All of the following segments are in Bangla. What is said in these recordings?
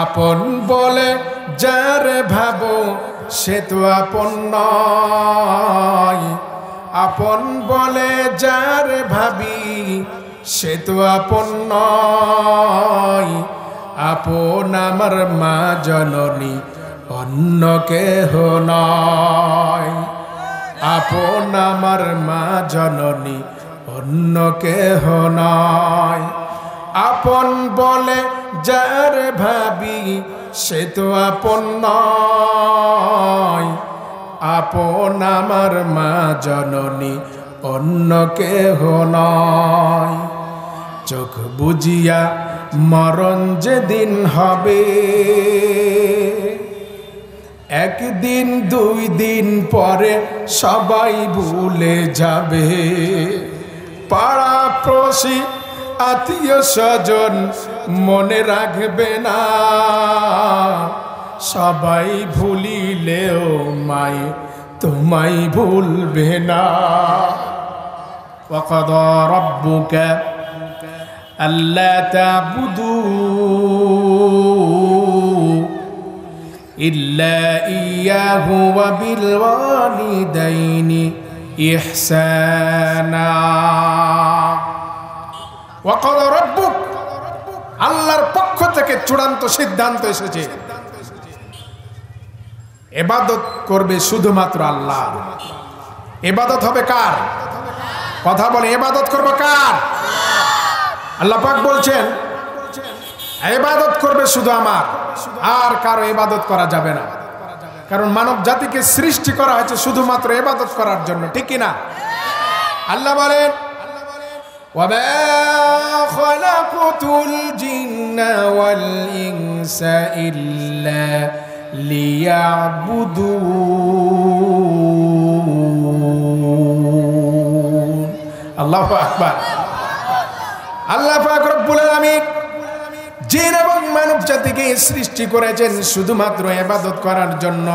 আপন বলে যারে ভাবো সে তো আপন নয়, আপন বলে যারে ভাবি সে তো আপন নয়। আপন আমার মা জননী অন্য কেহ নয়, আপন আমার মা জননী অন্য কেহ নয়। আপন বলে যার ভাবি সে তো আপন নয়, আপন আমার মা জননী অন্য কেহ নয়। চোখ বুজিয়া মরণ যেদিন হবে, একদিন দুই দিন পরে সবাই ভুলে যাবে। পাড়া প্রসি আত্মীয় স্বজন মনে রাখবে না, সবাই ভুলিলেও মাই তোমায় ভুলবে না। ওয়াকাদা রাব্বুকা আল্লা তা'বুদু ইল্লা ইয়াহু ওয়া বিল ওয়ালিদাইনি ইহসানা। ওয়াকাদা রাব্বুক, আল্লাহর পক্ষ থেকে চূড়ান্ত সিদ্ধান্ত এসেছে, ইবাদত করবে শুধুমাত্র আল্লাহ। ইবাদত হবে কার? কথা বলে, ইবাদত করবে কার? আল্লাহ পাক বলছেন ইবাদত করবে শুধু আমার, আর কারো ইবাদত করা যাবে না। কারণ মানব জাতিকে সৃষ্টি করা হয়েছে শুধুমাত্র ইবাদত করার জন্য, ঠিক কি না? আল্লাহ বলেন ওয়ামা খালাকতুল জিন্না ওয়াল ইনসা ইল্লা লিয়াবুদুন। আল্লাহু আকবার। আল্লাহ পাক রব্বুল আলামিন জিন এবং মানব জাতিকে সৃষ্টি করেছেন শুধুমাত্র ইবাদত করার জন্য,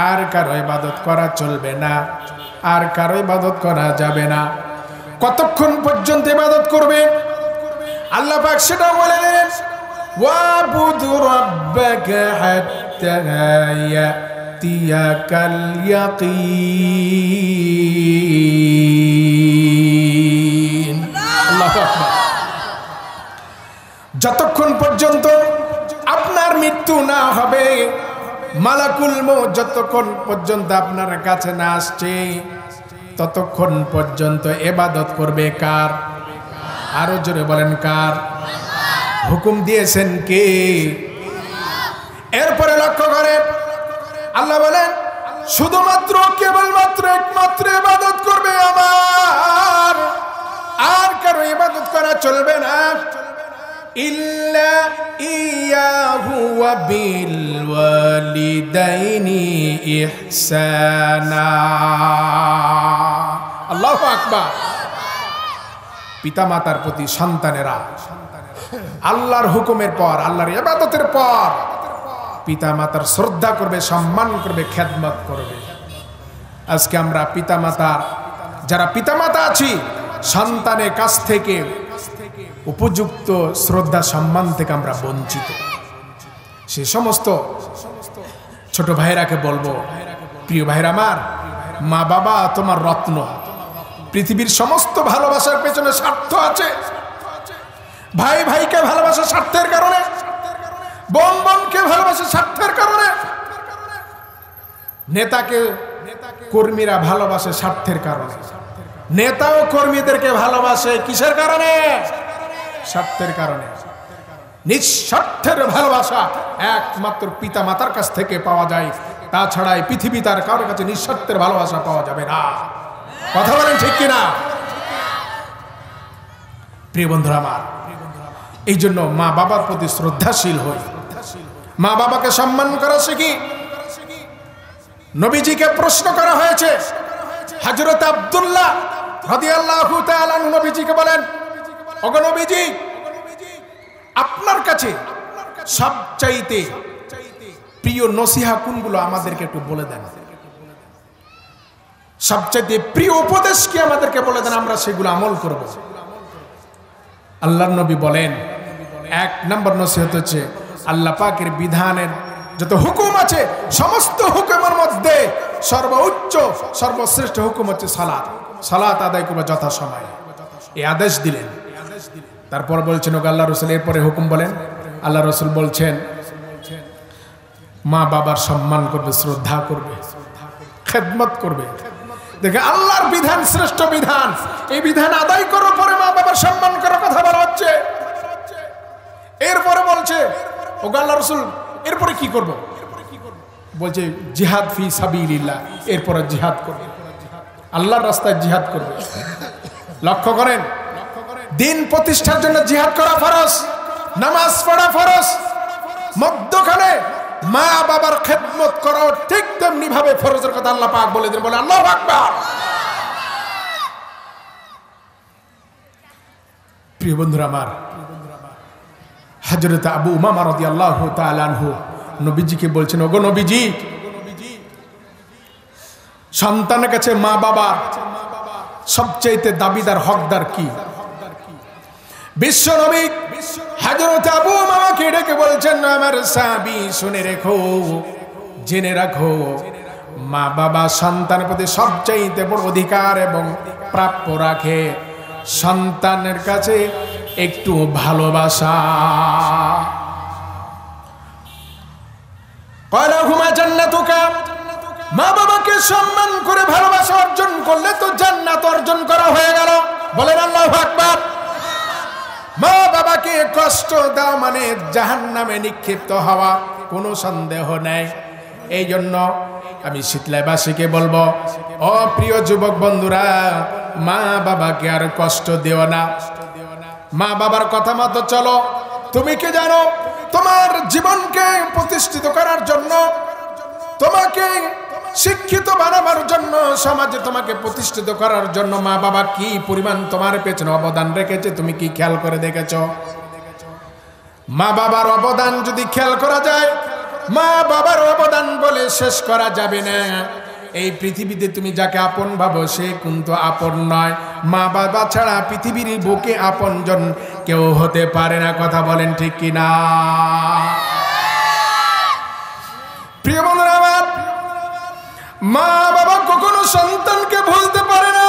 আর কারো ইবাদত করা চলবে না, আর কারো ইবাদত করা যাবে না। কতক্ষণ পর্যন্ত ইবাদত করবে আল্লাহ পাক সেটা বলেন, ওয়াবুদ রাব্বাকা হাত্তা ইয়াতিয়াকাল ইয়াকিন। আল্লাহু আকবার। যতক্ষণ পর্যন্ত আপনার মৃত্যু না হবে, মালাকুল মউত যতক্ষণ পর্যন্ত আপনার কাছে না আসছে, ততক্ষণ পর্যন্ত ইবাদত করবে কার? আরো জোরে বলেন কার? হুকুম দিয়েছেন কে? এরপরে লক্ষ্য করে আল্লাহ বলেন শুধুমাত্র কেবলমাত্র একমাত্র ইবাদত করবে আমার, আর কারো ইবাদত করা চলবে না। ইল্লা ইয়াহু ওয়া বিল ওয়ালিদাইনি ইহসানা। আল্লাহু আকবার। পিতামাতার প্রতি সন্তানেরা আল্লাহর হুকুমের পর, আল্লাহর ইবাদতের পর পিতামাতার শ্রদ্ধা করবে, সম্মান করবে, খেদমত করবে। আজকে আমরা পিতামাতা, যারা পিতামাতা আছি, সন্তানের কাছ থেকে উপযুক্ত শ্রদ্ধা সম্মান থেকে আমরা বঞ্চিত। সে সমস্ত ছোট ভাইরাকে বলবো, প্রিয় ভাইরা আমার, মা বাবা তোমার রত্ন। পৃথিবীর সমস্ত ভালোবাসার পেছনে স্বার্থ আছে। ভাই ভাইকে ভালোবাসে স্বার্থের কারণে, বোন বোনকে ভালোবাসে স্বার্থের কারণে, নেতাকে কর্মীরা ভালোবাসে স্বার্থের কারণে, নেতা ও কর্মীদেরকে ভালোবাসে কিসের কারণে? স্বার্থের কারণে। নিঃস্বার্থের ভালোবাসা একমাত্র পিতা মাতার কাছ থেকে পাওয়া যায়, তাছাড়া এই পৃথিবী তার কারোর কাছে নিঃস্বার্থের ভালোবাসা পাওয়া যাবে না। কথা বলেন ঠিক কিনা? প্রিয় বন্ধুরা আমার, এই জন্য মা বাবার প্রতি শ্রদ্ধাশীল হই, মা বাবাকে সম্মান করা শিখি। নবীজিকে প্রশ্ন করা হয়েছে, হযরত আব্দুল্লাহ রাদিয়াল্লাহু তাআলা নবীজিকে বলেন, ওগো নবীজি, আপনার কাছে সবচাইতে প্রিয় নসিহা কোনগুলো আমাদেরকে একটু বলে দেন। সবচাইতে প্রিয় উপদেশ কি আমাদেরকে বলে দেন, আমরা সেগুলো আমল করব। আল্লাহর নবী বলেন, এক নম্বর নসিহত হচ্ছে আল্লাহ পাকের বিধানের যত হুকুম আছে সমস্ত হুকুমের মধ্যে সর্বোচ্চ সর্বশ্রেষ্ঠ হুকুম হচ্ছে সালাত। সালাত আদায় করবে যথাসময়ে, এই আদেশ দিলেন। তারপর বলছেন ওগো আল্লাহ রাসূল, এরপরে হুকুম বলেন। আল্লাহ রাসূল বলছেন মা বাবার সম্মান করবে, শ্রদ্ধা করবে, খেদমত করবে। দেখে আল্লাহর বিধান শ্রেষ্ঠ বিধান, এই বিধান আদায় করার পরে মা বাবার সম্মান করার কথা বলা হচ্ছে। এরপরে বলছে ওগো আল্লাহ রাসূল, এরপরে কি করব? বলছে জিহাদ ফি সাবিলিল্লাহ, এরপরে জিহাদ করবে, আল্লাহর রাস্তায় জিহাদ করবে। লক্ষ্য করেন, দিন প্রতিষ্ঠার জন্য জিহাদ করা ফরজ, নামাজ পড়া ফরজ, মধ্যখানে মা বাবার খেদমত করা ঠিক তেমনি ভাবে ফরজের কথা আল্লাহ পাক বলে দিলেন। বলে আল্লাহু আকবার। প্রিয় বন্ধুরা আমার, হযরত আবু উমামা রাদিয়াল্লাহু তাআলা আনহু নবীজিকে বলছেন ওগো নবীজি, সন্তানের কাছে মা বাবার সবচেয়ে দাবিদার হকদার কি? বিশ্ব নবী হযরত আবু উমামাকে ডেকে বলছেন আমার সাহাবী শুনে রেখো, জেনে রাখো, মা বাবা সন্তানের প্রতি সবচেয়ে বড় অধিকার এবং প্রাপ্য রাখে সন্তানের কাছে একটু ভালোবাসা। ক্বালাহুমা জান্নাতুকা, মা বাবাকে সম্মান করে ভালোবাসা অর্জন করলে তো জান্নাত অর্জন করা হয়ে গেল। বলেন আল্লাহু আকবার। মা বাবাকে কষ্ট দাও মানে জাহান্নামে নিক্ষিপ্ত হওয়া, কোনো সন্দেহ নেই। এই জন্য আমি শীতলাবাসীকে বলবো, ও প্রিয় যুবক বন্ধুরা, মা বাবাকে আর কষ্ট দিও না, মা বাবার কথা মতো চলো। তুমি কি জানো, তোমার জীবনকে প্রতিষ্ঠিত করার জন্য, তোমাকে শিক্ষিত বানাবার জন্য, সমাজে তোমাকে প্রতিষ্ঠিত করার জন্য মা বাবা কি পরিমাণ তোমার পেছনে অবদান রেখেছে তুমি কি খেয়াল করে দেখেছ? মা বাবার অবদান যদি খেয়াল করা যায়, মা বাবার অবদান বলে শেষ করা যাবে না। এই পৃথিবীতে তুমি যাকে আপন ভাবো সে কিন্তু আপন নয়। মা বাবা ছাড়া পৃথিবীর বুকে আপনজন কেউ হতে পারে না। কথা বলেন ঠিক কিনা? প্রিয় বন্ধুরা আমার, মা বাবা কখনো সন্তানকে ভুলতে পারে না।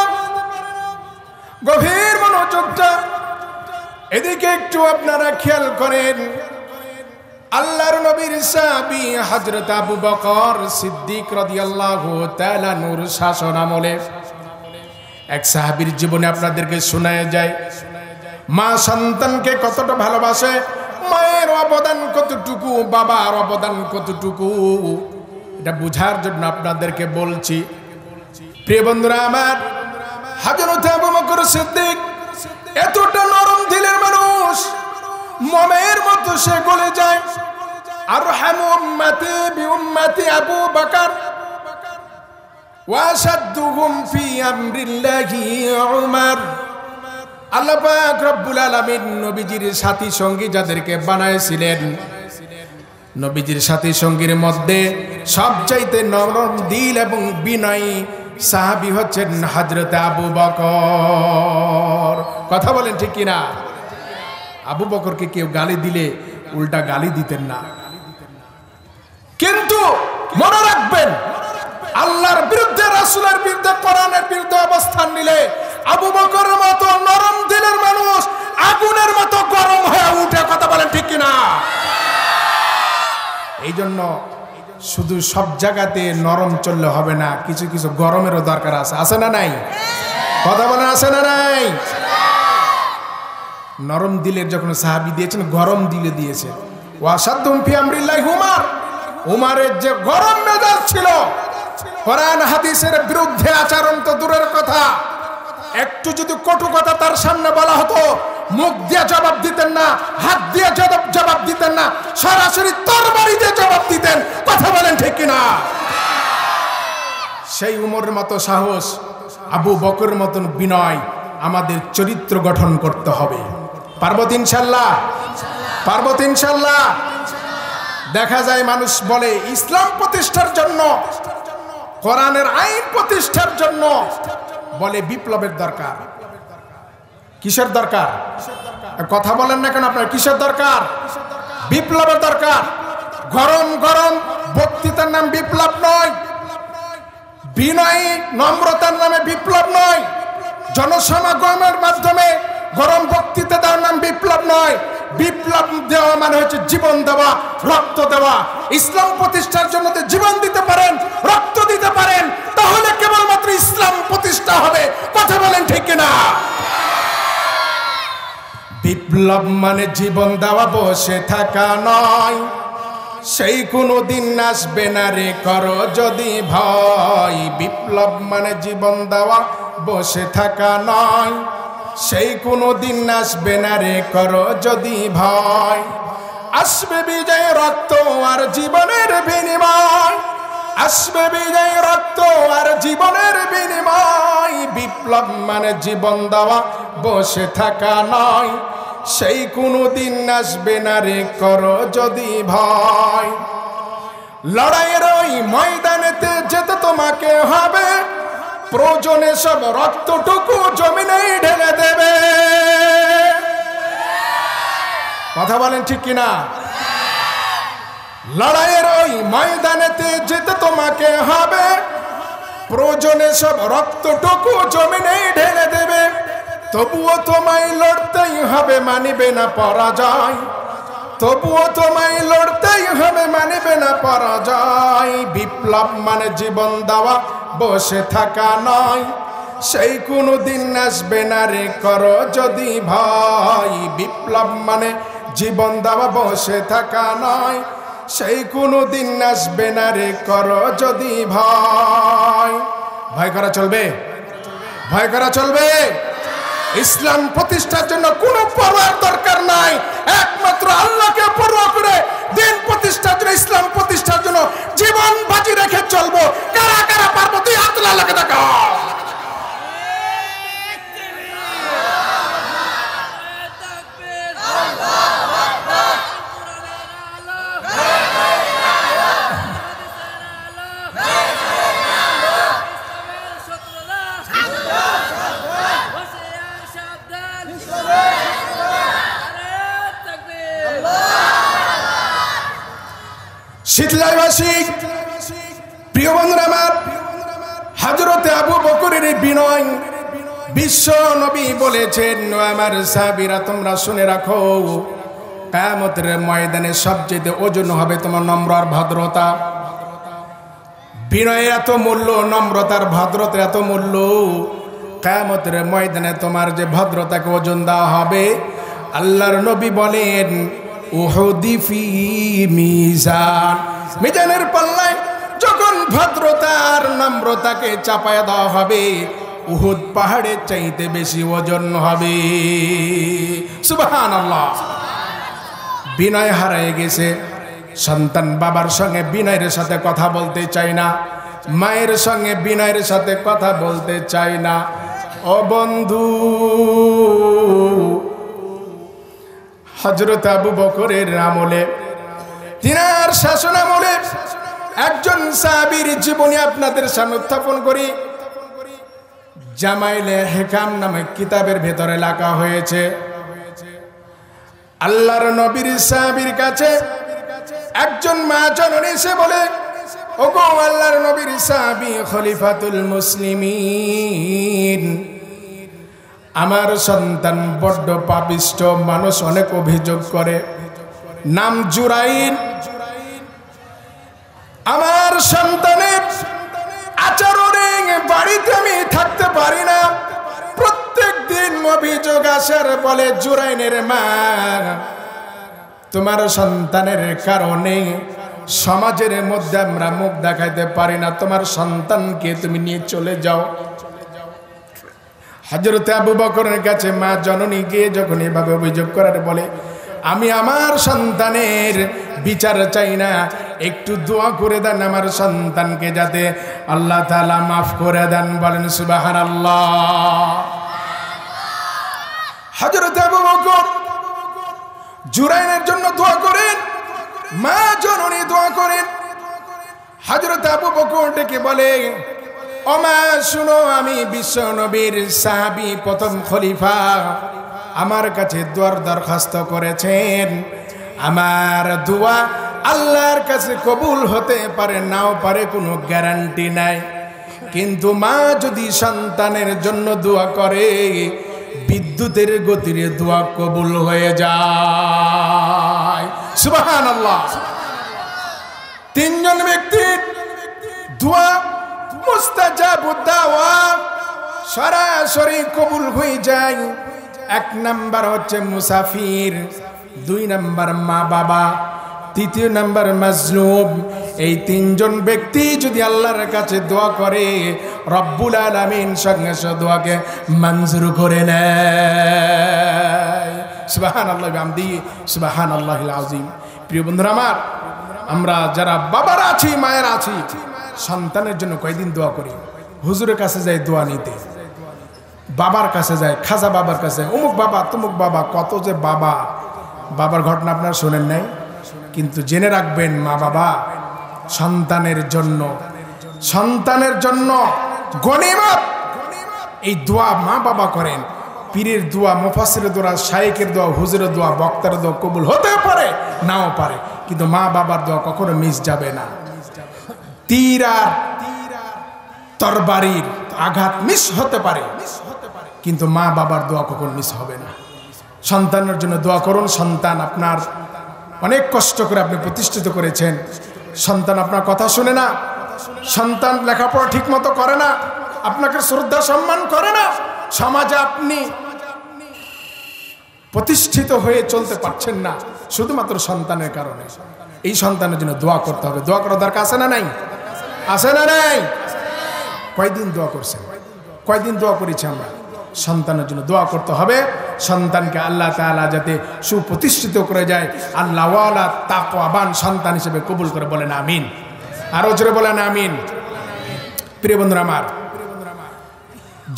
গভীর মনোযোগটা এদিকে একটু আপনারা খেয়াল করেন। আল্লাহর নবীর সাহাবী হযরত আবু বকর সিদ্দিক রাদিয়াল্লাহু তাআলা নূর শাসন আমলে এক সাহাবীর জীবনে আপনাদেরকে শোনায় যায় মা সন্তানকে কতটা ভালোবাসে, মায়ের অবদান কতটুকু, বাবার অবদান কতটুকু, এটা বোঝার জন্য আপনাদেরকে বলছি। প্রিয় বন্ধুরা আমার, হযরত আবু বকর সিদ্দিক এতটা নরম দিলের মানুষ, মোমের মতো সে গলে যায়। আরহামু উম্মতি বিউম্মতি আবু বকর ওয়া আশাদ্দুহুম ফি আমরিল্লাহি উমর। আল্লাহ পাক রব্বুল আলামিন নবীজির সাথী সঙ্গী যাদেরকে বানাইছিলেন, নবীজির সাথী সঙ্গীর মধ্যে সবচাইতে নরম দিল এবং বিনয়ী সাহাবী হচ্ছেন হযরত আবু বকর। কথা বলেন ঠিক কিনা? আবু বকরকে কেউ গালি দিলে উল্টা গালি দিতেন না। কিন্তু মনে রাখবেন, আল্লাহর বিরুদ্ধে, রাসূলের বিরুদ্ধে, কোরআনের বিরুদ্ধে অবস্থান নিলে আবু বকরের মতো নরম দিলের মানুষ আগুনের মতো গরম হয়ে উঠে। কথা বলেন ঠিক কিনা? এই জন্য শুধু সব জায়গাতে নরম চললে হবে না, কিছু কিছু গরমেরও দরকার আছে। আছে না নাই? কথা বলেন, আছে না নাই? নরম দিলের যখন সাহাবী দিয়েছেন, গরম দিলে দিয়েছেন। ওয়াসাদুম ফি আমরিল্লাহি উমর, উমরের যে গরম মেজাজ ছিল, কোরআন হাদিসের বিরুদ্ধে আচরণ তো দূরের কথা, একটু যদি কটু কথা তার সামনে বলা হতো, মুখ দিয়ে জবাব দিতেন না, হাত দিয়ে জবাব দিতেন না, সরাসরি তরবারি দিয়ে জবাব দিতেন। কথা বলেন ঠিক কিনা? সেই উমরের মতো সাহস, আবু বকরের মতন বিনয় আমাদের চরিত্র গঠন করতে হবে। পারবো তো ইনশাআল্লাহ? পারবো তো ইনশাআল্লাহ? দেখা যায় মানুষ বলে ইসলাম প্রতিষ্ঠার জন্য, কোরআনের আইন প্রতিষ্ঠার জন্য বলে বিপ্লবের দরকার। কিসের দরকার? কথা বলেন না কেন আপনার? কিসের দরকার? বিপ্লবের দরকার। গরম গরম বক্তৃতার নাম বিপ্লব নয়, বিনয়ী নম্রতার নামে বিপ্লব নয়, জনসমাগমের মাধ্যমে গরম বক্তৃতা দেওয়ার নাম বিপ্লব নয়। বিপ্লব দেওয়া মানে হচ্ছে জীবন দেওয়া, রক্ত দেওয়া। ইসলাম প্রতিষ্ঠার জন্য জীবন দিতে পারেন, রক্ত দিতে পারেন, তাহলে কেবলমাত্র ইসলাম প্রতিষ্ঠা হবে। কথা বলেন ঠিক কিনা? বিপ্লব মানে জীবন দেওয়া, বসে থাকা নয়। সেই কোনো দিন আসবে না রে করো যদি ভয়। বিপ্লব মানে জীবন দেওয়া, বসে থাকা নয়। সেই কোনো দিন আসবে না রে করো যদি ভয়। আসবে বিজয় রক্ত আর জীবনের বিনিময়, আসবে বিজয় রক্ত আর জীবনের বিনিময়। বিপ্লব মানে জীবন দেওয়া, বসে থাকা নয়। সেই কোনো দিন আসবে না রে করো যদি ভয়। লড়াইয়ের ওই ময়দানেতে যেতে তোমাকে হবে, প্রয়োজনে সব রক্তটুকু জমিনেই ঢেলে দেবে। কথা বলেন ঠিক কিনা? লড়াইয়ের ওই ময়দানেতে যেতে তোমাকে হবে, প্রয়োজনে সব রক্তটুকু জমিনেই ঢেলে দেবে। তবুও তোমায় লড়তেই হবে, মানিবে না পরাজয়। তবুও তোমায় লড়তেই হবে, মানিবে না পরাজয়। বিপ্লব মানে জীবন দেওয়া, বসে থাকা নয়। সেই কোনো দিন আসবে না রে করো যদি ভয়। বিপ্লব মানে জীবন দেওয়া, বসে থাকা নয়। সেই কোনো দিন আসবে না রে করো যদি ভয়। ভয় করা চলবে? ভয় করা চলবে? ইসলাম প্রতিষ্ঠার জন্য কোনো পরোয়ার দরকার নাই, একমাত্র আল্লাহকে পরোয়া করে দিন প্রতিষ্ঠার জন্য, ইসলাম প্রতিষ্ঠার জন্য জীবন বাজি রেখে চলবো। কারা কারা পারবো? তুই হাত আল্লাহকে দেখা। শীতলাইবাসী প্রিয় বন্ধুরা আমার, হযরতে আবু বকরের বিনয় বিশ্ব নবী বলেছেন, আমার সাহাবীরা তোমরা শুনে রাখো, কিয়ামতের ময়দানে সবচেয়ে ওজন হবে তোমার নম্র আর ভদ্রতা। বিনয়ের এত মূল্য, নম্রতার ভদ্রতার এত মূল্য, কিয়ামতের ময়দানে তোমার যে ভদ্রতাকে ওজন দেওয়া হবে। আল্লাহর নবী বলেন, উহুদি ফি মিজান, মিজানের পাল্লায় যখন ভদ্রতার নম্রতাকে চাপায়া দেওয়া হবে, উহুদ পাহাড়ের চাইতে বেশি ওজন হবে। সুবহানাল্লাহ। বিনয় হারিয়ে গেছে। সন্তান বাবার সঙ্গে বিনয়ের সাথে কথা বলতে চায় না, মায়ের সঙ্গে বিনয়ের সাথে কথা বলতে চায় না। ও বন্ধু, হযরত আবু বকরের আমলে, তিনার শাসন আমলে একজন সাহাবীর জীবনী আপনাদের সামনে উত্থাপন করি। জামাইলে হেকাম নামে কিতাবের ভেতরে লেখা হয়েছে, আল্লাহর নবীর সাহাবীর কাছে একজন মা জননী এসে বলে, ওগো আল্লাহর নবীর সাহাবী খলিফাতুল মুসলিমিন, আমার সন্তান বড্ড পাপিষ্ঠ, মানুষ অনেক অভিযোগ করে, নাম জুরাইন। আমার সন্তানের আচরণে বাড়িতে আমি থাকতে পারি না, প্রত্যেক দিন অভিযোগ আসার বলে, জুরাইনের মা, তোমার সন্তানের কারণে সমাজের মধ্যে আমরা মুখ দেখাইতে পারি না, তোমার সন্তানকে তুমি নিয়ে চলে যাও। হযরত আবু বকরের কাছে মা জননী গিয়ে যখন এভাবে অভিযোগ করার বলে, আমি আমার সন্তানের বিচার চাই না, একটু দোয়া করে দেন আমার সন্তানকে যাতে আল্লাহ তাআলা মাফ করে দেন। বলেন সুবহানাল্লাহ। হযরত আবু বকর জুরাইনের জন্য দোয়া করেন, মা জননী দোয়া করেন। হযরত আবু বকর ডেকে বলে, ও মা শুনো, আমি বিশ্ব নবীর সাহাবী, প্রথম খলিফা, আমার কাছে দোয়ার দরখাস্ত করেছেন, আমার দোয়া আল্লাহর কাছে কবুল হতে পারে নাও পারে, কোনো গ্যারান্টি নাই। কিন্তু মা যদি সন্তানের জন্য দোয়া করে, বিদ্যুতের গতিতে দোয়া কবুল হয়ে যায়। সুবহানাল্লাহ। তিনজন ব্যক্তির দোয়া মুস্তাজাবুদ দাওয়া, সরাসরি কবুল হয়ে যায়। এক নাম্বার হচ্ছে মুসাফির, দুই নাম্বার মা বাবা, তৃতীয় নাম্বার মাজলুম। এই তিনজন ব্যক্তি যদি আল্লাহর কাছে দোয়া করে, রব্বুল আলামিন সঙ্গে সঙ্গে দোয়াকে মঞ্জুর করে নেয়। সুবহানাল্লাহ বিহামদি, সুবহানাল্লাহিল আযীম। প্রিয় বন্ধুরা আমার, আমরা যারা বাবারা আছি, মায়েরা আছি, সন্তানের জন্য কয়দিন দোয়া করি? হুজুরের কাছে যাই দোয়া নিতে, বাবার কাছে যায়, খাজা বাবার কাছে, অমুক বাবা তমুক বাবা, কত যে বাবা। বাবার ঘটনা আপনারা শোনেন নাই, কিন্তু জেনে রাখবেন মা বাবা সন্তানের জন্য গনিমত। এই দোয়া মা বাবা করেন। পীরের দোয়া, মুফাসসিরের দোয়া, শায়েখের দোয়া, হুজুরের দোয়া, বক্তার দোয়া কবুল হতে পারে, নাও পারে, কিন্তু মা বাবার দোয়া কখনো মিস যাবে না। তীর আর তরবারির আঘাত মিস হতে পারে, কিন্তু মা বাবার দোয়া কখনো মিস হবে না। সন্তানের জন্য দোয়া করুন। সন্তান আপনার অনেক কষ্ট করে আপনি প্রতিষ্ঠিত করেছেন, সন্তান আপনার কথা শুনে না, সন্তান লেখাপড়া ঠিক মতো করে না, আপনাকে শ্রদ্ধা সম্মান করে না, সমাজে আপনি প্রতিষ্ঠিত হয়ে চলতে পারছেন না, শুধুমাত্র সন্তানের কারণে। এই সন্তানের জন্য দোয়া করতে হবে। দোয়া করার দরকার আছে না নাই? আছে না নাই? কয়দিন দোয়া করছেন? কয়দিন দোয়া করেছি আমরা? সন্তানের জন্য দোয়া করতে হবে। সন্তানকে আল্লাহ তাআলা যাতে সুপ্রতিষ্ঠিত করে যায়, আল্লাহওয়ালা তাকওয়াবান সন্তান হিসেবে কবুল করে, বলেন আমিন। আরো জোরে বলেন আমিন। প্রিয় বন্ধুরা আমার,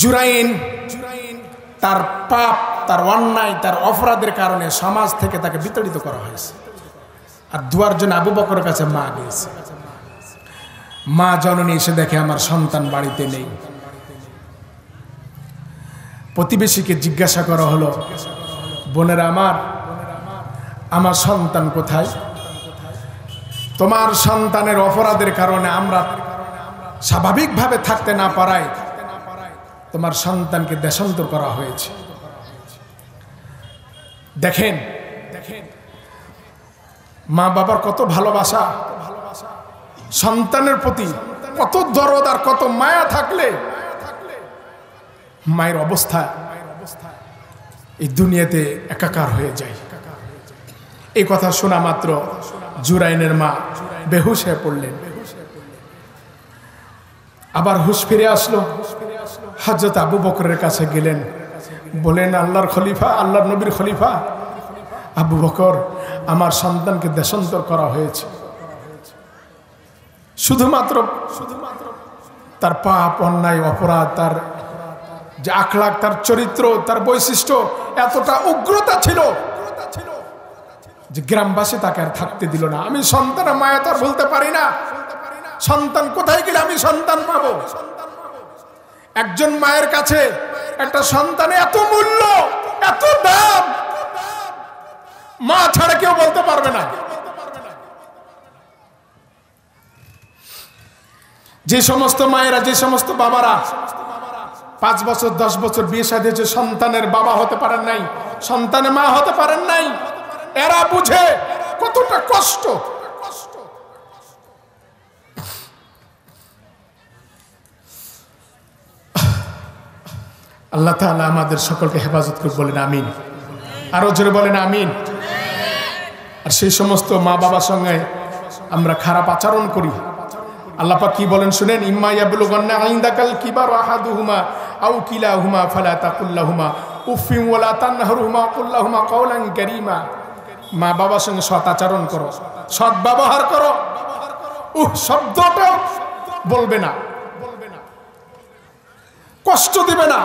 জুরাইন তার পাপ, তার অন্যায়, তার অপরাধের কারণে সমাজ থেকে তাকে বিতাড়িত করা হয়েছে। আর দুয়ার জন্য আবু বকরের কাছে মা গিয়েছে। মা জননী এসে দেখে আমার সন্তান বাড়িতে নেই। প্রতিবেশীকে জিজ্ঞাসা করা হলো, বোনেরা আমার সন্তান কোথায়? তোমার সন্তানের অপরাধের কারণে আমরা স্বাভাবিকভাবে থাকতে না পারায় তোমার সন্তানকে দেশান্তর করা হয়েছে। দেখেন মা বাবার কত ভালোবাসা, সন্তানের প্রতি কত দরদ আর কত মায়া থাকলে মায়ের অবস্থা এই দুনিয়াতে একাকার হয়ে যায়। এই কথা শোনা মাত্র জুরাইনের মা বেহুশ হয়ে পড়লেন। আবার হুশ ফিরে আসলো। হযরত আবু বকরের কাছে গেলেন, বলেন, আল্লাহর খলিফা, আল্লাহর নবীর খলিফা আবু বকর, আমার সন্তানকে দেশান্তর করা হয়েছে। শুধুমাত্র তার পাপ, অন্যায়, অপরাধ, তার যে আখলাক, তার চরিত্র, তার বৈশিষ্ট্য এতটা উগ্রতা ছিল যে গ্রামবাসী তাকে আর থাকতে দিল না। আমি সন্তানের মায়া তো আর বলতে পারি না। সন্তান কোথায় গেলে আমি সন্তান পাবো? একজন মায়ের কাছে একটা সন্তানের এত মূল্য, এত দাম, মা ছাড়া কেউ বলতে পারবে না। যে সমস্ত মায়েরা, যে সমস্ত বাবারা 5 বছর 10 বছর বিয়ে শাদী হয়েছে, সন্তানের বাবা হতে পারেন নাই, সন্তানের মা হতে পারেন নাই, এরা বুঝে কতটা কষ্ট। আল্লাহ তাআলা আমাদের সকলকে হেফাজত করে, বলেন আমিন। আরো জোরে বলেন আমিন। আর সেই সমস্ত মা বাবার সঙ্গে আমরা খারাপ আচরণ করি। আল্লাহ পাক কি বলেন শুনেন, ইম্মা ইয়াবলুগান্না ইনদাকাল কিবার আহাদুহুমা আও কিলাহুমা ফালা তাকুল্লাহুমা উফিন ওয়ালা তানহারহুমা কুল্লাহুমা কাওলান কারীমা। মা বাবার সঙ্গে সৎ আচরণ করো, সৎ ব্যবহার করো। শব্দটা বলবে না, কষ্ট দিবে না।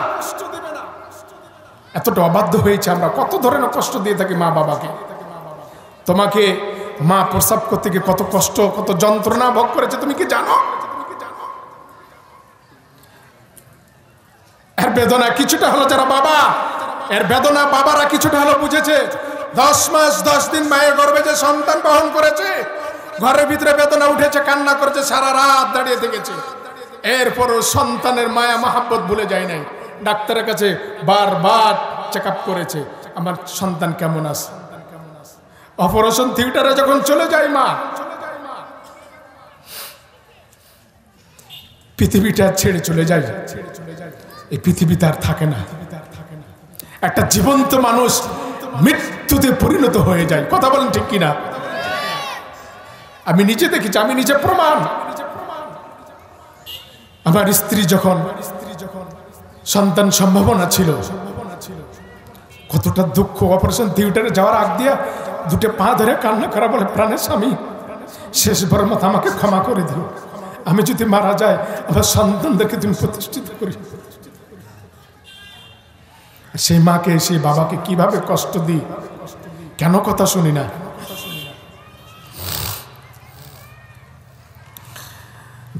এতটা অবাধ্য হয়েছে আমরা, কত ধরনের কষ্ট দিয়ে থাকি মা বাবাকে। তোমাকে মা প্রসব করতে গিয়ে কত কষ্ট, কত যন্ত্রণা ভোগ করেছে তুমি কি জানো? এর বেদনা কিছুটা হলো যারা বাবা, এর বেদনা বাবারা কিছুটা হলো বুঝেছে। 10 মাস 10 দিন মায়ের গর্ভে যে সন্তান বহন করেছে, ঘরের ভিতরে বেদনা উঠেছে, কান্না করেছে, সারা রাত দাঁড়িয়ে থেকেছে, এরপরও সন্তানের মায়া মহাব্বত ভুলে যায় নাই। ডাক্তারের কাছে বারবার চেক আপ করেছে, আমার সন্তান কেমন আছে। অপারেশন থিয়েটারে যখন চলে যায় মা, পৃথিবীটা ছেড়ে চলে যায়, এই পৃথিবীতে আর থাকে না। একটা জীবন্ত মানুষ মৃত্যুতে পরিণত হয়ে যায়। কথা বলেন ঠিক কিনা? আমি নিজে দেখেছি, আমি নিজে প্রমাণ। আমার স্ত্রী যখন সন্তান সম্ভাবনা ছিল, কতটা দুঃখ। অপারেশন থিয়েটারে যাওয়ার আগ দিয়া দুটো পা ধরে কান্না করা, বলে প্রাণের স্বামী শেষবার মতো আমাকে ক্ষমা করে দিও, আমি যদি মারা যায় আমার সন্তানদেরকে তুমি প্রতিষ্ঠিত করি। সেই মাকে সেই বাবাকে কিভাবে কষ্ট দিই, কেন কথা শুনি না।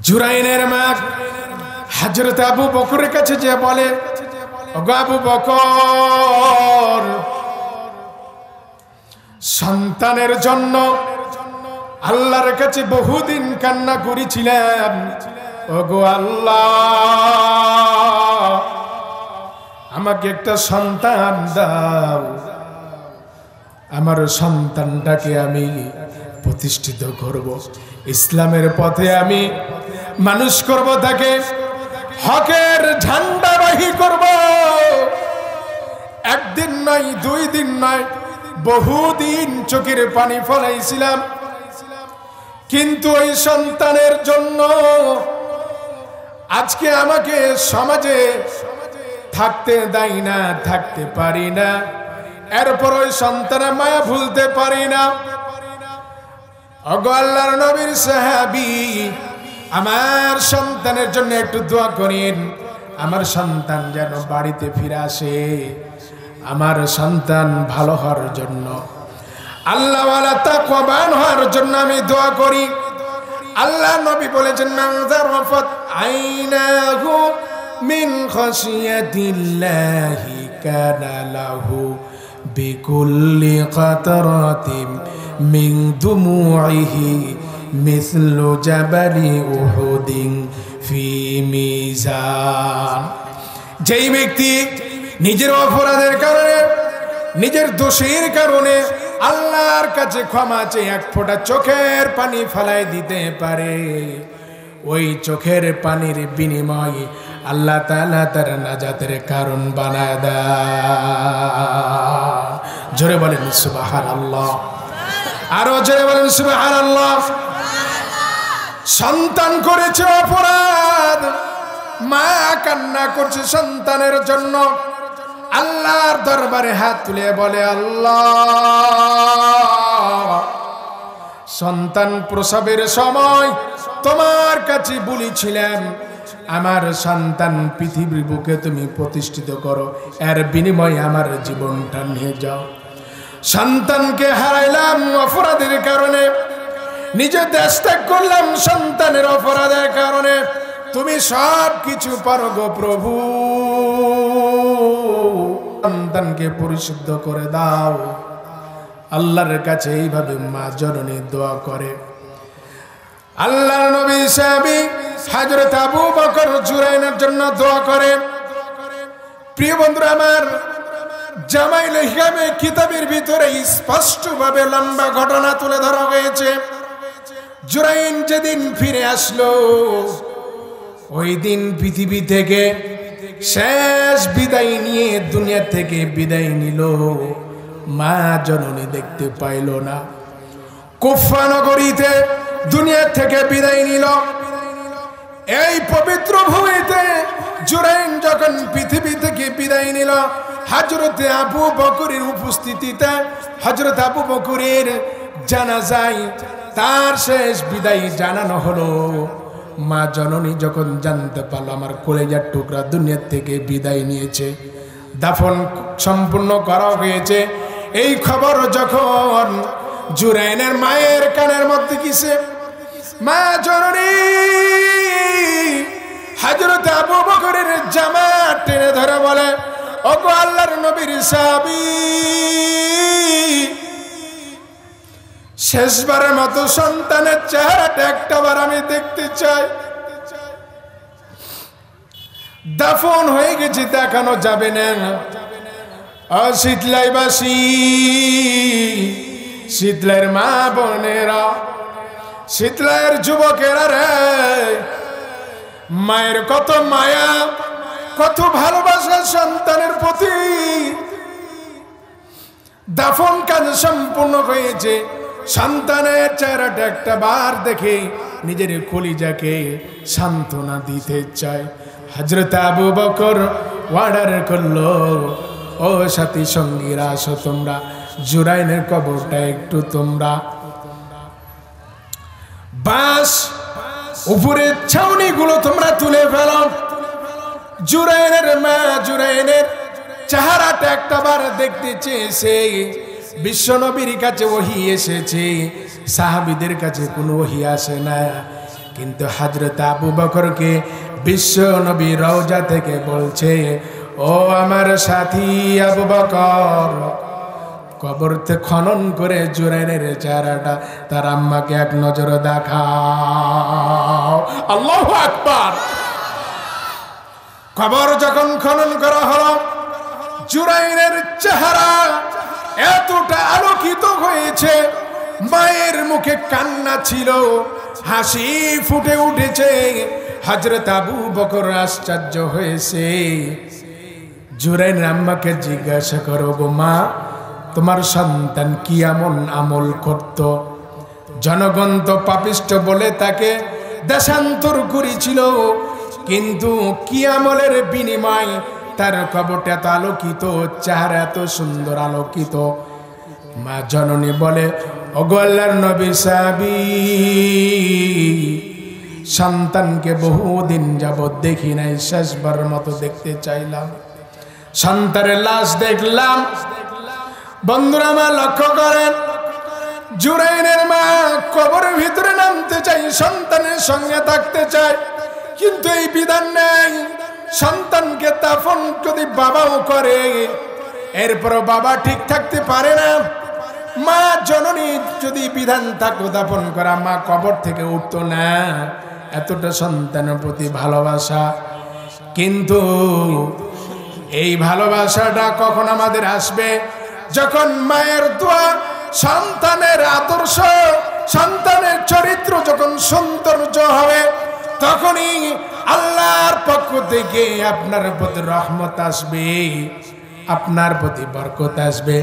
জুরাইনের মা হযরত আবু বকরের কাছে যে বলে, ওগো আবু বকর, সন্তানের জন্য আল্লাহর কাছে বহুদিন কান্না করেছিলাম, ওগো আল্লাহ আমাকে একটা সন্তান দাও, আমার সন্তানটাকে আমি প্রতিষ্ঠিত করব, ইসলামের পথে আমি মানুষ করব, তাকে হকের ঝান্ডাবাহী করব। একদিন নয়, 2 দিন নয়, বহুদিন চোখের পানি ফলাইছিলাম, কিন্তু ওই সন্তানের জন্য আজকে আমাকে সমাজে থাকতে দেয় না, থাকতে পারি না, এরপর ওই সন্তানের মায়া ভুলতে পারি না। ওগো আল্লাহর নবীর সাহাবী, আমার সন্তানের জন্য একটু দোয়া করেন, আমার সন্তান যেন বাড়িতে ফিরে আসে, আমার সন্তান ভালো হওয়ার জন্য, আল্লাহ ওয়ালা তাকওয়াবান হওয়ার জন্য আমি দোয়া করি। আল্লাহ নবী বলেছেন, মান যারাফাত আইনাহু মিন খাশিয়াতিল্লাহি কানা লাহু বিকুল্লি কাতরাতিন মিন দুমুইহি মিসলু জাবালি উহুদিন ফি মিজান। যেই ব্যক্তি নিজের অপরাধের কারণে, নিজের দোষের কারণে আল্লাহর কাছে ক্ষমা চেয়ে 1 ফোঁটা চোখের পানি ফেলাই দিতে পারে, ওই চোখের পানির বিনিময়ে আল্লাহ তাআলা তার নাজাতের কারণ বানায় দেয়। জোরে বলেন সুবহানাল্লাহ, আরো জোরে বলেন সুবহানাল্লাহ। সন্তান করেছে অপরাধ, মা কান্না করছে সন্তানের জন্য, আল্লাহর দরবারে হাত তুলে বলে, আল্লাহ সন্তান প্রসবের সময় তোমার কাছে বলেছিলাম আমার সন্তান পৃথিবীর বুকে তুমি প্রতিষ্ঠিত করো, এর বিনিময়ে আমার জীবনটা নিয়ে যাও। সন্তানকে হারাইলাম অপরাধের কারণে, নিজে দেশ ত্যাগ করলাম সন্তানের অপরাধের কারণে, তুমি সব কিছু পারো গো প্রভু, সন্তানকে পরিশুদ্ধ করে দাও। আল্লাহর কাছে এইভাবে মা জননী দোয়া করে। আল্লাহর নবী সাহাবী হযরত আবু বকর জুরাইনের জন্য দোয়া করে। প্রিয় বন্ধুরা আমার, জামাইল হিকামে কিতাবের ভিতরে স্পষ্টভাবে লম্বা ঘটনা তুলে ধরা হয়েছে। জুরাইন যেদিন ফিরে আসলো, ওই দিন পৃথিবী থেকে শেষ বিদায় নিয়ে দুনিয়া থেকে বিদায় নিল, মা জননী দেখতে পাইল না। কুফা নগরীতে দুনিয়া থেকে বিদায় নিল। এই পবিত্র ভূমিতে জুরাইন যখন পৃথিবী থেকে বিদায় নিল, হযরত আবু বকরের উপস্থিতিতে হযরত আবু বকরের জানাজায় তার শেষ বিদায় জানানো হলো। মা জননী যখন জানতে পারল আমার কলেজার টুকরা দুনিয়া থেকে বিদায় নিয়েছে, দাফন সম্পূর্ণ করা হয়েছে, এই খবর যখন জুরাইনের মায়ের কানের মধ্যে কিসে, মা জননী হযরত আবু বকরের জামা টেনে ধরে বলে, ওগো আল্লাহর নবীর সাহাবী, শেষবারের মতো সন্তানের চেহারাটা একটাবার আমি দেখতে চাই। দাফন হয়ে গেছে, দেখানো যাবে না। শীতলাইবাসী, শীতলের মা বোনেরা, শীতলের যুবকেরা রে, মায়ের কত মায়া, কত ভালোবাসা সন্তানের প্রতি। দাফন কাজ সম্পূর্ণ হয়েছে, সন্তানের চেহারাটা একটা বার দেখে নিজের কলিজাকে সান্ত্বনা দিতে চায়। হযরত আবু বকর অর্ডার করলো, ও সাথী সঙ্গীরা আসো তোমরা, জুরাইনের কবরটা একটু তোমরা বাস উপরের ছাউনি গুলো তোমরা তুলে ফেলো। জুরাইনের মা জুরাইনের চেহারাটা একটা বার দেখতে চেয়েছে। বিশ্ব নবীর কাছে ওহী এসেছে, সাহাবীদের কাছে কোনো ওহী আসে না। কিন্তু হযরত আবু বকরকে বিশ্ব নবী রওজা থেকে বলছে, ও আমার সাথী আবু বকর, কবরতে খনন করে জুরাইনের চেহারাটা তার আম্মাকে এক নজর দেখাও। আল্লাহু আকবার। কবর যখন খনন করা হলো, জুরাইনের চেহারা এতটা আলোকিত হয়েছে, মায়ের মুখে কান্না ছিল, হাসি ফুটে উঠেছে। হযরত আবু বকর আশ্চর্য হয়েছে। জুরাইনের আম্মাকে জিজ্ঞাসা করো, গো মা, তোমার সন্তান কি এমন আমল করত? জনগণ তো পাপিষ্ঠ বলে তাকে দেশান্তর করেছিল, কিন্তু কি আমলের বিনিময় তার কবরটা এত আলোকিত, চেহারা এত সুন্দর আলোকিত? মা জননী বলে, ওগো আল্লাহর নবী সাহাবী, সন্তানকে বহুদিন যাবৎ দেখি নাই, শেষবারের মতো দেখতে চাইলাম। সন্তানের লাশ দেখলাম। বন্ধুরা আমার লক্ষ্য করেন, জুরাইনের মা কবরের ভিতরে নামতে চাই, সন্তানের সঙ্গে থাকতে চায়, কিন্তু এই বিধান নেই। সন্তানকে দাফন যদি বাবাও করে, এরপর বাবা ঠিক থাকতে পারে না। মা জননী যদি বিধান থাকতো দাফন করা, মা কবর থেকে উঠতো না। এতটা সন্তানের প্রতি ভালোবাসা। কিন্তু এই ভালোবাসাটা কখন আমাদের আসবে? যখন মায়ের দোয়া, সন্তানের আদর্শ, সন্তানের চরিত্র যখন সৌন্দর্য হবে, তখনই আল্লাহর পক্ষ থেকে আপনার প্রতি রহমত আসবে, আপনার প্রতি বরকত আসবে।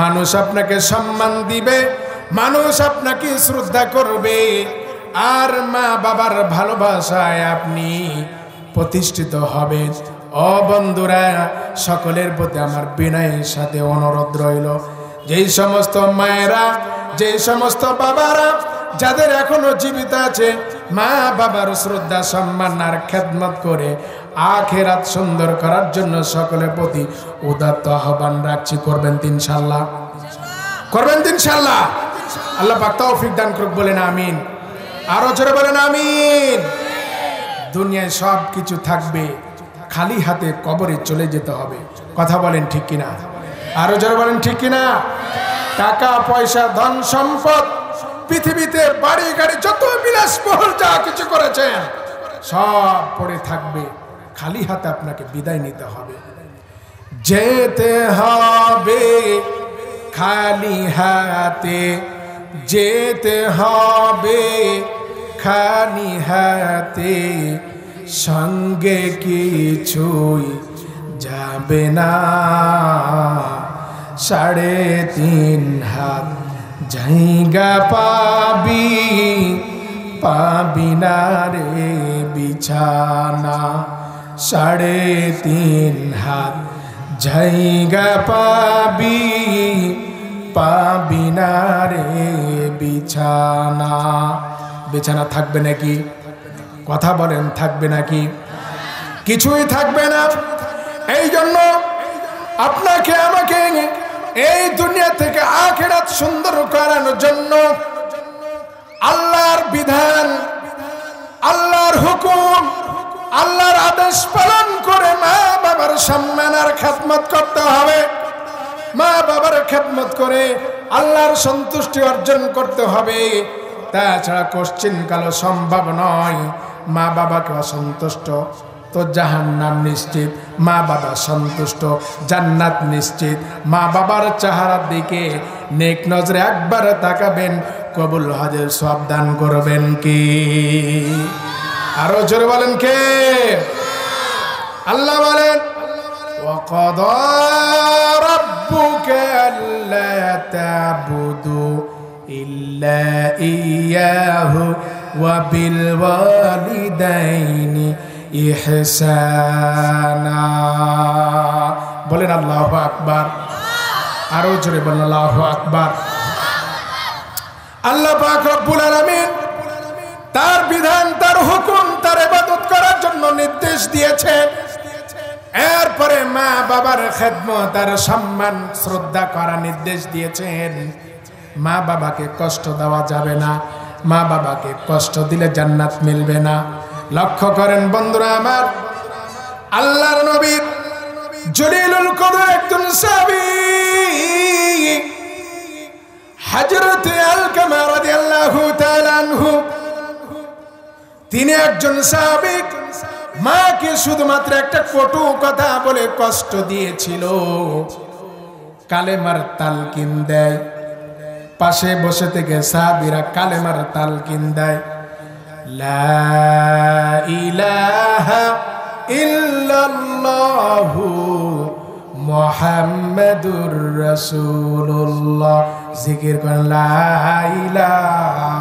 মানুষ আপনাকে সম্মান দিবে, মানুষ আপনাকে শ্রদ্ধা করবে, আর মা বাবার ভালোবাসায় আপনি প্রতিষ্ঠিত হবেন। ও বন্ধুরা, সকলের প্রতি আমার বিনয়ের সাথে অনুরোধ রইল, যেই সমস্ত মায়েরা, যেই সমস্ত বাবারা যাদের এখনো জীবিত আছে, মা বাবার শ্রদ্ধা সম্মান আর খেদমত করে আখিরাত সুন্দর করার জন্য সকলের প্রতি উদাত্ত আহ্বান রাখছি। করবেন তো ইনশাআল্লাহ? করবেন তো ইনশাআল্লাহ? আল্লাহ পাক তৌফিক দান করুক, বলেন আমিন। আরো জোরে বলেন আমিন। দুনিয়ায় সব কিছু থাকবে, খালি হাতে কবরে চলে যেতে হবে। কথা বলেন ঠিক কিনা? আরো জোরে বলেন ঠিক কিনা? টাকা পয়সা ধন সম্পদ, পৃথিবীতে বাড়ি গাড়ি যত বিলাসবহুল যা কিছু করেছেন সব পড়ে থাকবে, খালি হাতে আপনাকে বিদায় নিতে হবে। যেতে হবে খালি হাতে, যেতে হবে খালি হাতে, সঙ্গে কিছুই যাবে না। 3.5 হাত জায়গা পাবি, পাবি না রে বিছানা। 3.5 হাত জায়গা পাবি, পাবি না রে বিছানা। বিছানা থাকবে নাকি? কথা বলেন, থাকবে নাকি? কিছুই থাকবে না। এই জন্য আপনাকে আমাকে এই দুনিয়া থেকে আখিরাত সুন্দর করানোর জন্য আল্লাহর বিধান, আল্লাহর হুকুম, আল্লাহর আদেশ পালন করে মা বাবা বাবার সম্মান আর খেদমত করতে হবে। মা বাবার খেদমত করে আল্লাহর সন্তুষ্টি অর্জন করতে হবে। তাছাড়া কোশ্চিন কালো সম্ভব নয়। মা বাবাকে অসন্তুষ্ট তো জাহান্নাম নিশ্চিত, মা বাবা সন্তুষ্ট জান্নাত নিশ্চিত। মা বাবার চেহারার দিকে নেক নজরে একবার তাকাবেন, কবুল হজের সওয়াব দান করবেন কি? আরো জোরে বলেন কে? আল্লাহ বলেন ওয়াকাদা রাব্বুকা আল্লা তা'বুদু ইল্লা ইয়াহু ওয়া বিল ওয়ালিদাইনি ইহসানা। বলেন আল্লাহু আকবার। আরো জোরে বলেন আল্লাহু আকবার। আল্লাহ পাক রব্বুল আলামিন তার বিধান, তার হুকুম, তার ইবাদত করার জন্য নির্দেশ দিয়েছেন। এরপরে মা বাবার খেদমত আর সম্মান শ্রদ্ধা করার নির্দেশ দিয়েছেন। মা বাবাকে কষ্ট দেওয়া যাবে না, মা বাবাকে কষ্ট দিলে জান্নাত মিলবে না। লক্ষ্য করেন বন্ধুরা আমার, আল্লাহর নবীর জলিলুল কদর একজন সাহাবী হযরত আলকামা রাদিয়াল্লাহু তাআলা আনহু, তিনি একজন সাহাবী। মাকে শুধুমাত্র একটা কটু কথা বলে কষ্ট দিয়েছিল। কালেমার তালকিন দেয়, পাশে বসে থেকে সাহাবীরা কালেমার তালকিন দেয়। লা ইলাহা ইল্লাল্লাহু মুহাম্মাদুর রাসূলুল্লাহ। জিকির করেন লা ইলাহা।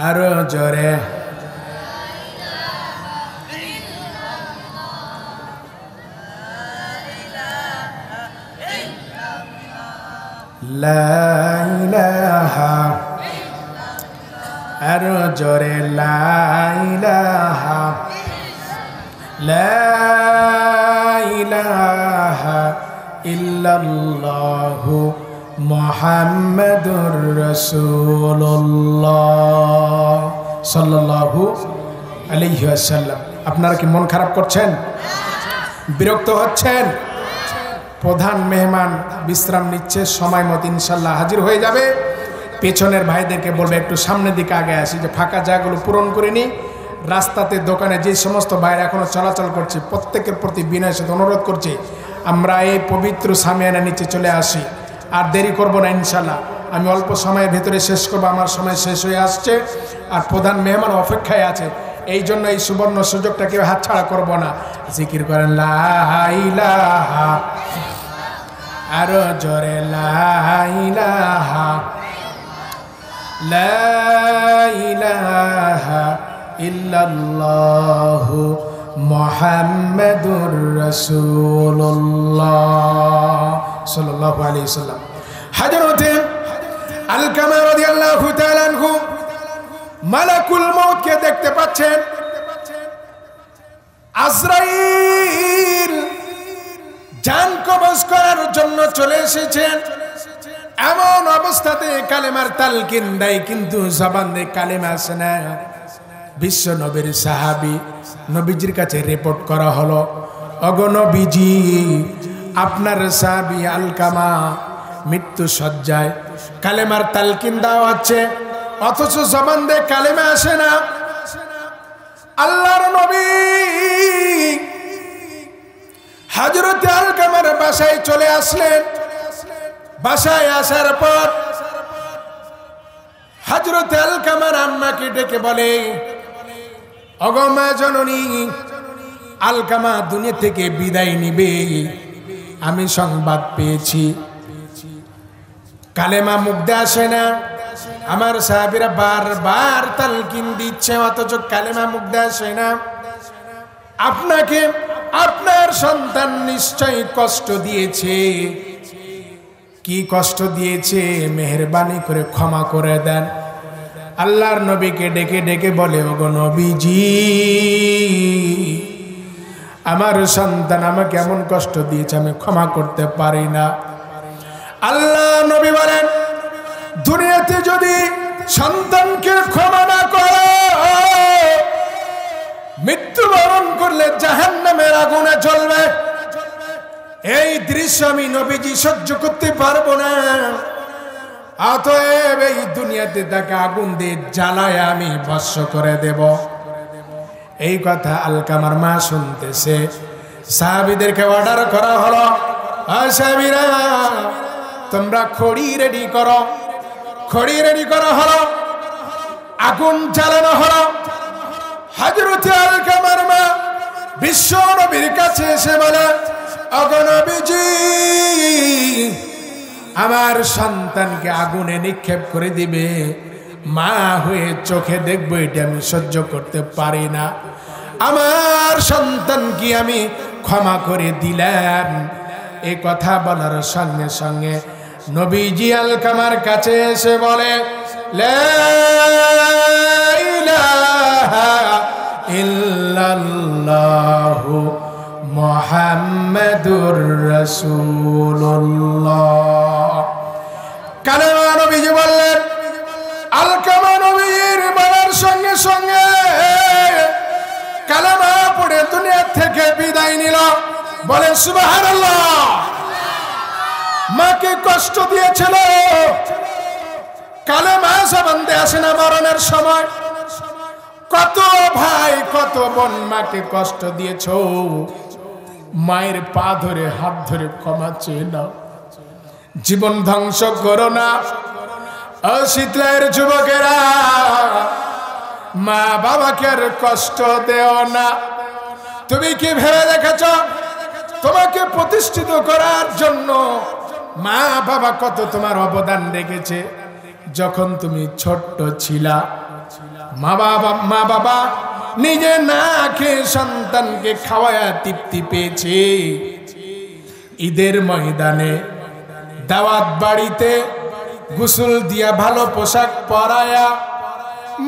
আরো জোরে লা ইলাহা। আরো জোরে লা ইলাহা। লা ইলাহা ইল্লাল্লাহু মুহাম্মাদুর রাসূলুল্লাহ সাল্লাল্লাহু আলাইহি ওয়াসাল্লাম। আপনারা কি মন খারাপ করছেন? বিরক্ত হচ্ছেন? প্রধান মেহমান বিশ্রাম নিচ্ছে, সময় মতো ইনশাল্লাহ হাজির হয়ে যাবে। পেছনের ভাইদেরকে বলবে একটু সামনের দিকে আগে আসি, যে ফাঁকা জায়গাগুলো পূরণ করে নিই। রাস্তাতে দোকানে যে সমস্ত ভাইরা এখনো চলাচল করছে প্রত্যেকের প্রতি বিনয়ের সাথে অনুরোধ করছি, আমরা এই পবিত্র সামিয়ানা নিচে চলে আসি। আর দেরি করব না ইনশাল্লাহ, আমি অল্প সময়ের ভেতরে শেষ করবো। আমার সময় শেষ হয়ে আসছে আর প্রধান মেহমান অপেক্ষায় আছে। এই জন্য এই সুবর্ণ সুযোগটা কেউ হাতছাড়া করব না। জিকির করেন লা ইলাহা। আরো জোরে লা ইলাহা। লা ইলাহা ইল্লাল্লাহু মুহাম্মাদুর রাসূলুল্লাহ সাল্লাল্লাহু আলাইহি ওয়াসাল্লাম। হযরত আলকামা রাদিয়াল্লাহু তাআলা আনহু মালাকুল মউতকে দেখতে পাচ্ছেন। আজরাইল জান কবজ করার জন্য চলে এসেছেন। এমন অবস্থাতে কালেমার তালকিন দেয়, কিন্তু জবান দিয়ে কালেমা আসে না। বিশ্ব নবীর সাহাবী, নবীজির কাছে রিপোর্ট করা হলো, ওগো নবীজি, আপনার সাহাবী আলকামা মৃত্যু সজ্জায়, কালেমার তালকিন দেওয়া হচ্ছে, অথচ জবান দিয়ে কালেমা আসে না। আল্লাহর নবী হযরত আলকামার বাসায় চলে আসলেন। বাসায় আসার পর হযরত আলকামার আম্মাকে ডেকে বলে, ওগো মা জননী, আলকামা দুনিয়া থেকে বিদায় নিবে, আমি সংবাদ পেয়েছি। কালেমা মুখ দিয়ে আসে না। আমার সাহাবীরা বারবার তালকিন দিচ্ছে, অথচ কালেমা মুখ দিয়ে আসে না। আপনাকে আপনার সন্তান নিশ্চয়ই কষ্ট দিয়েছে। কি কষ্ট দিয়েছে মেহেরবানি করে ক্ষমা করে দেন। আল্লাহর নবীকে ডেকে ডেকে বলে, ওগো নবীজি, আমার সন্তান আমাকে এমন কষ্ট দিয়েছে, আমি ক্ষমা করতে পারি না। আল্লাহ নবী বলেন, দুনিয়াতে যদি সন্তানকে ক্ষমা না করো, মৃত্যুবরণ করলে জাহান্নামের দৃশ্য আমি নবীজি সহ্য করতে পারবো না, অতএব এই দুনিয়াতে তাকে আগুন দিয়ে জ্বালায় আমি ভস্ম করে দেব। এই কথা আলকামার মা শুনতেছে। সাহাবীদেরকে অর্ডার করা হলো, সাহাবীরা তোমরা খড়ি রেডি করো। খড়ি রেডি করা হলো, আগুন জ্বালানো হলো। হযরত আলকামার মা বিশ্ব নবীর কাছে এসে বলে, ওগো নবীজি, আমার সন্তানকে আগুনে নিক্ষেপ করে দিবে, মা হয়ে চোখে দেখবো, এটা আমি সহ্য করতে পারি না। আমার সন্তান কি আমি ক্ষমা করে দিলাম। এই কথা বলার সঙ্গে সঙ্গে নবীজি আলকামার কাছে এসে বলে, লা ইলাহা ইল্লাল্লাহু মুহাম্মাদুর রাসূলুল্লাহ। কালেমা নবীজি বললেন। আলকামা নবীর বলার সঙ্গে সঙ্গে কালেমা পড়ে দুনিয়া থেকে বিদায় নিল। বলেন সুবহানাল্লাহ। মাকে কষ্ট দিয়েছিল, কালেমা জবানে আসে না মরণের সময়। কত ভাই কত বোন মাকে কষ্ট দিয়েছ, মায়ের পা ধরে হাত ধরে ক্ষমা চেয়ে নাও, জীবন ধ্বংস করো না। ও শীতলার যুবকেরা, মা বাবাকে আর কষ্ট দেও না। তুমি কি ভেবে দেখেছ তোমাকে প্রতিষ্ঠিত করার জন্য মা বাবা কত তোমার অবদান রেখেছে? যখন তুমি ছোট্ট ছিলা, মা বাবা নিজে না খেয়ে সন্তানকে খাওয়ায়া তৃপ্তি পেয়েছে। ঈদের ময়দানে, দাওয়াত বাড়িতে গোসল দিয়া ভালো পোশাক পরায়া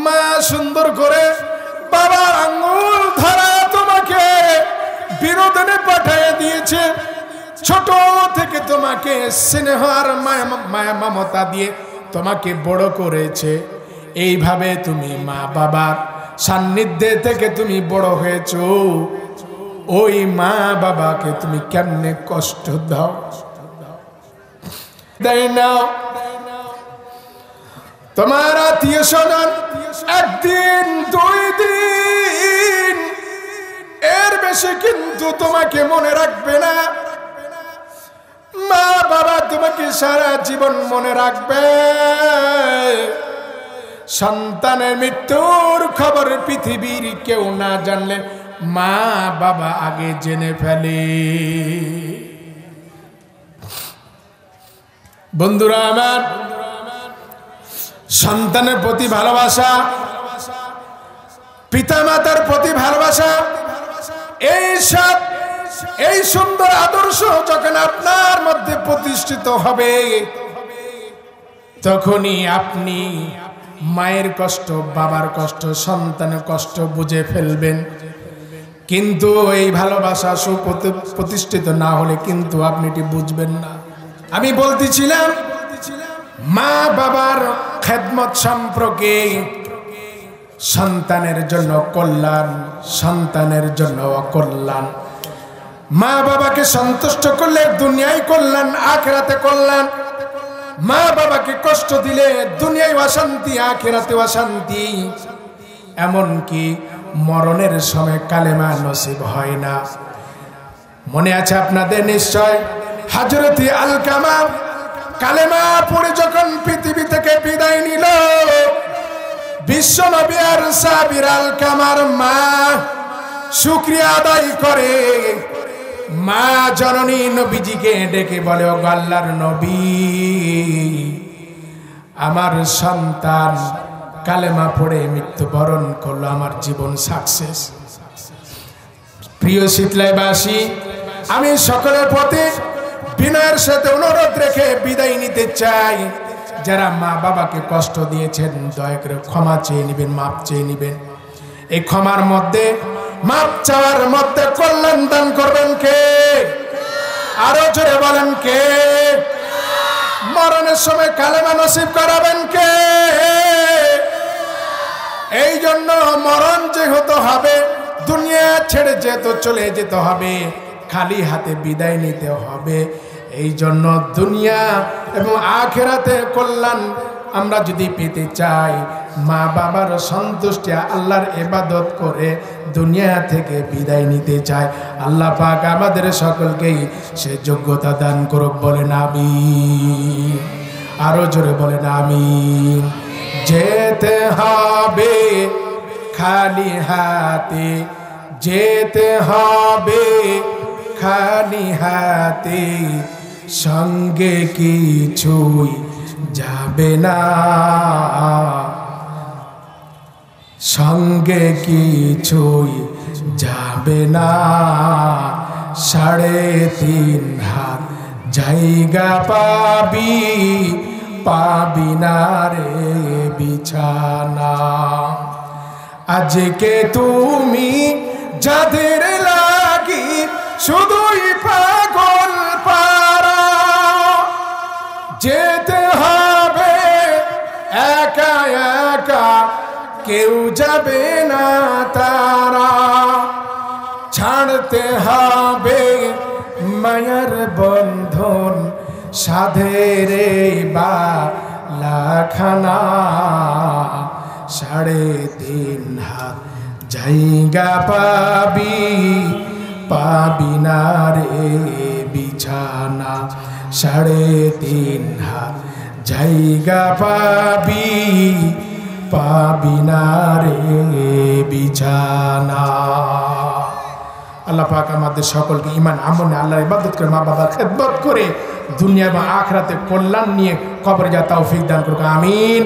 মা সুন্দর করে বাবার আঙ্গুল ধরা তোমাকে বিনোদনে পাঠিয়ে দিয়েছে। ছোট থেকে তোমাকে স্নেহ আর মায়া মমতা দিয়ে তোমাকে বড় করেছে। এইভাবে তুমি মা বাবার সান্নিধ্যে থেকে তুমি বড় হয়েছো। ওই মা বাবাকে তুমি কেমনে কষ্ট দাও? দেয় না। তোমার আত্মীয় স্বজন একদিন দুই দিন এর বেশি কিন্তু তোমাকে মনে রাখবে না। মা বাবা তোমাকে সারা জীবন মনে রাখবে। সন্তানের মৃত্যুর খবর পৃথিবীর কেউ না জানলে মা বাবা আগে জেনে ফেলে। বন্ধুরা আমার, সন্তানের প্রতি ভালোবাসা, পিতামাতার প্রতি ভালোবাসা, এই সুন্দর আদর্শ যখন আপনার মধ্যে প্রতিষ্ঠিত হবে, তখনই আপনি মায়ের কষ্ট, বাবার কষ্ট, সন্তানের কষ্ট বুঝে ফেলবেন। কিন্তু এই ভালোবাসা সুপ্রতিষ্ঠিত না হলে কিন্তু আপনি এটি বুঝবেন না। আমি বলতেছিলাম মা বাবার খেদমত সম্পর্কে, সন্তানের জন্য কল্যাণ, সন্তানের জন্য অকল্যাণ। মা বাবাকে সন্তুষ্ট করলে দুনিয়ায় কল্যাণ, আখিরাতে কল্যাণ। মা বাবাকে কষ্ট দিলে দুনিয়ায় অশান্তি, আখিরাতে অশান্তি। এমনকি মরণের সময় কালেমা নসিব হয় না। মনে আছে আপনাদের নিশ্চয়, হযরত আলকামা কালেমা পড়ে যখন পৃথিবী থেকে বিদায় নিল, বিশ্ব নবী আর সাহাবীর আলকামার মা শুকরিয়া আদায় করে। মা জননী নবীজিকে ডেকে বলে, ও আল্লাহর নবী, আমার সন্তান কালেমা পড়ে মৃত্যুবরণ করলো, আমার জীবন সাকসেস। প্রিয় শীতলাইবাসী, আমি সকলের প্রতি বিনয়ের সাথে অনুরোধ রেখে বিদায় নিতে চাই। যারা মা বাবাকে কষ্ট দিয়েছেন, দয়া করে ক্ষমা চেয়ে নেবেন, মাপ চেয়ে নেবেন। এই ক্ষমার মধ্যে, মাপ চাওয়ার মধ্যে কল্যাণ দান করবেন কে? আরো জোরে বলেন কে? মরণের সময় কালেমা নসিব করাবেন কে? এই জন্য মরণ যেহেতু হবে, দুনিয়া ছেড়ে যেহেতু চলে যেতে হবে, খালি হাতে বিদায় নিতে হবে। এই জন্য দুনিয়া এবং আখিরাতে কল্যাণ আমরা যদি পেতে চাই, মা বাবার সন্তুষ্টি আল্লাহর ইবাদত করে দুনিয়া থেকে বিদায় নিতে চাই, আল্লাহ পাক আমাদের সকলকেই সে যোগ্যতা দান করুক। বলেন আমিন। আরো জোরে বলেন আমিন। যেতে হবে খালি হাতে, যেতে হবে খালি হাতে, সঙ্গে কিছুই যাবে না, সঙ্গে কিছুই যাবে না। 3.5 হাত জায়গা পাবি, পাবি না রে বিছানা। আজকে তুমি যাদের লাগি শুধুই পাগল পারা, যেতে হবে একা একা, কেউ যাবে না তারা। ছাড়তে হবে মায়ার বন্ধন, সাধের বালাখানা। 3.5 হাত জায়গা পাবি, পাবি না রে বিছানা। 3.5 হাত জায়গা পাবি, পাবি না রে বিছানা। আল্লাহ পাক আমাদের সকলকে ঈমান আমলে আল্লাহর ইবাদত করে মা বাবার খেদমত করে দুনিয়া এবং আখিরাতে কল্যাণ নিয়ে কবরে যাওয়ার তৌফিক দান করুক। আমিন।